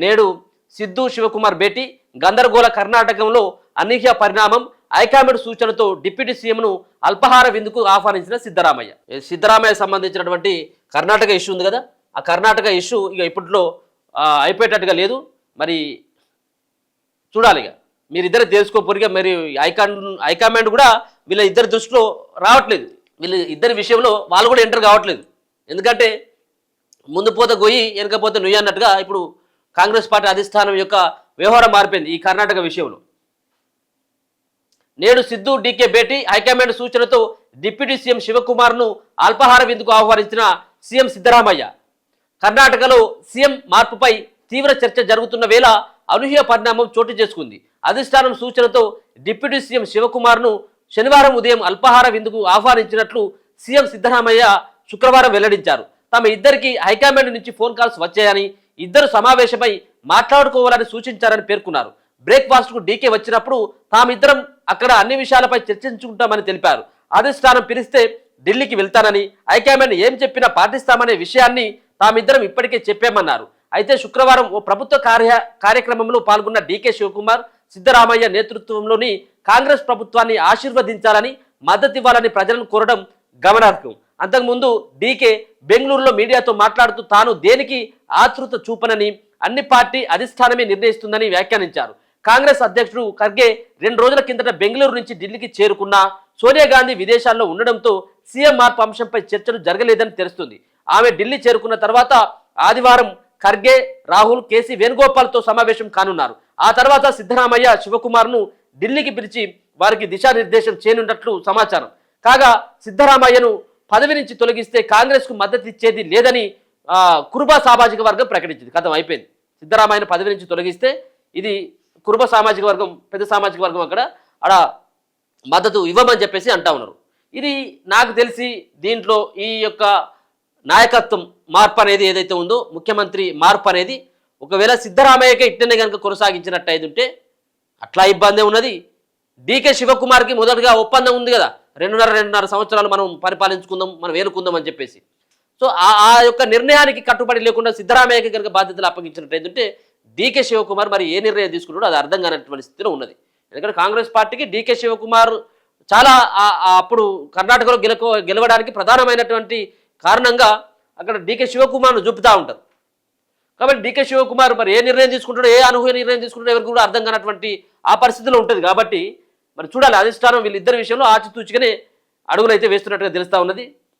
నేడు సిద్ధు శివకుమార్ భేటీ, గందరగోళ కర్ణాటకంలో అనూహ్య పరిణామం, హైకమాండ్ సూచనతో డిప్యూటీ సీఎంను అల్పాహార విందుకు ఆహ్వానించిన సిద్ధరామయ్య. సిద్ధరామయ్య సంబంధించినటువంటి కర్ణాటక ఇష్యూ ఉంది కదా, ఆ కర్ణాటక ఇష్యూ ఇక ఇప్పట్లో అయిపోయేటట్టుగా లేదు. మరి చూడాలి, ఇక మీరిద్దరు తెలుసుకోపోరిగా. మరి హైకమాండ్ కూడా వీళ్ళ ఇద్దరి దృష్టిలో రావట్లేదు, వీళ్ళ ఇద్దరి విషయంలో వాళ్ళు కూడా ఎంటర్ కావట్లేదు. ఎందుకంటే ముందు పోతే గొయ్యి వెనకపోతే నుయ్యి అన్నట్టుగా ఇప్పుడు కాంగ్రెస్ పార్టీ అధిష్టానం యొక్క వ్యవహారం మారిపోయింది ఈ కర్ణాటక విషయంలో. నేడు సిద్ధు డీకే భేటీ, హైకమాండ్ సూచనతో డిప్యూటీ సీఎం శివకుమార్ను అల్పాహార విందుకు ఆహ్వానించిన సీఎం సిద్ధరామయ్య. కర్ణాటకలో సీఎం మార్పుపై తీవ్ర చర్చ జరుగుతున్న వేళ అనూహ్య పరిణామం చోటు చేసుకుంది. అధిష్టానం సూచనతో డిప్యూటీ సీఎం శివకుమార్ను శనివారం ఉదయం అల్పాహార విందుకు ఆహ్వానించినట్లు సీఎం సిద్ధరామయ్య శుక్రవారం వెల్లడించారు. తమ ఇద్దరికి హైకమాండ్ నుంచి ఫోన్ కాల్స్ వచ్చాయని, ఇద్దరు సమావేశమై మాట్లాడుకోవాలని సూచించారని పేర్కొన్నారు. బ్రేక్ఫాస్ట్కు డీకే వచ్చినప్పుడు తామిద్దరం అక్కడ అన్ని విషయాలపై చర్చించుకుంటామని తెలిపారు. అధిష్టానం పిలిస్తే ఢిల్లీకి వెళ్తానని, హైకమాండ్ ఏం చెప్పినా పాటిస్తామనే విషయాన్ని తామిద్దరం ఇప్పటికే చెప్పామన్నారు. అయితే శుక్రవారం ఓ ప్రభుత్వ కార్యక్రమంలో పాల్గొన్న డీకే శివకుమార్ సిద్ధరామయ్య నేతృత్వంలోని కాంగ్రెస్ ప్రభుత్వాన్ని ఆశీర్వదించాలని, మద్దతివ్వాలని ప్రజలను కోరడం గమనార్హం. అంతకుముందు డీకే బెంగళూరులో మీడియాతో మాట్లాడుతూ తాను దేనికి ఆతృత చూపనని, అన్ని పార్టీ అధిష్టానమే నిర్ణయిస్తుందని వ్యాఖ్యానించారు. కాంగ్రెస్ అధ్యక్షుడు ఖర్గే 2 రోజుల కిందట బెంగళూరు నుంచి ఢిల్లీకి చేరుకున్నా సోనియా గాంధీ విదేశాల్లో ఉండడంతో సీఎం మార్పు అంశంపై చర్చలు జరగలేదని తెలుస్తుంది. ఆమె ఢిల్లీ చేరుకున్న తర్వాత ఆదివారం ఖర్గే, రాహుల్, కేసీ వేణుగోపాల్తో సమావేశం కానున్నారు. ఆ తర్వాత సిద్ధరామయ్య శివకుమార్ను ఢిల్లీకి పిలిచి వారికి దిశానిర్దేశం చేయనున్నట్లు సమాచారం. కాగా సిద్ధరామయ్యను పదవి నుంచి తొలగిస్తే కాంగ్రెస్కు మద్దతు ఇచ్చేది లేదని కురుబా సామాజిక వర్గం ప్రకటించింది. కథం అయిపోయింది. సిద్ధరామయ్యను పదవి నుంచి తొలగిస్తే ఇది కురుబ సామాజిక వర్గం, పెద్ద సామాజిక వర్గం అక్కడ మద్దతు ఇవ్వమని చెప్పేసి అంటా ఉన్నారు. ఇది నాకు తెలిసి దీంట్లో ఈ యొక్క నాయకత్వం మార్పు అనేది ఏదైతే ఉందో, ముఖ్యమంత్రి మార్పు అనేది ఒకవేళ సిద్ధరామయ్యకే ఇట్టనే కనుక కొనసాగించినట్టు అయితే అట్లా ఇబ్బంది ఉన్నది. డీకే శివకుమార్కి మొదటగా ఒప్పందం ఉంది కదా, 2.5 సంవత్సరాలు మనం పరిపాలించుకుందాం, మనం వేలుకుందాం అని చెప్పేసి. సో ఆ యొక్క నిర్ణయానికి కట్టుబడి లేకుండా సిద్ధరామయ్యకి కనుక బాధ్యతలు అప్పగించినట్టు అయితే డీకే శివకుమార్ మరి ఏ నిర్ణయం తీసుకుంటాడో అది అర్థం కానటువంటి స్థితిలో ఉన్నది. ఎందుకంటే కాంగ్రెస్ పార్టీకి డీకే శివకుమార్ చాలా అప్పుడు కర్ణాటకలో గెలవడానికి ప్రధానమైనటువంటి కారణంగా అక్కడ డీకే శివకుమార్ను చూపుతూ ఉంటారు. కాబట్టి డీకే శివకుమార్ మరి ఏ నిర్ణయం తీసుకుంటాడో, ఏ అనూహ్య నిర్ణయం తీసుకుంటాడో ఎవరికి కూడా అర్థం కానటువంటి ఆ పరిస్థితిలో ఉంటుంది. కాబట్టి మరి చూడాలి, అధిష్టానం వీళ్ళిద్దరి విషయంలో ఆచితూచిగానే అడుగులు అయితే వేస్తున్నట్టుగా తెలుస్తూ ఉన్నది.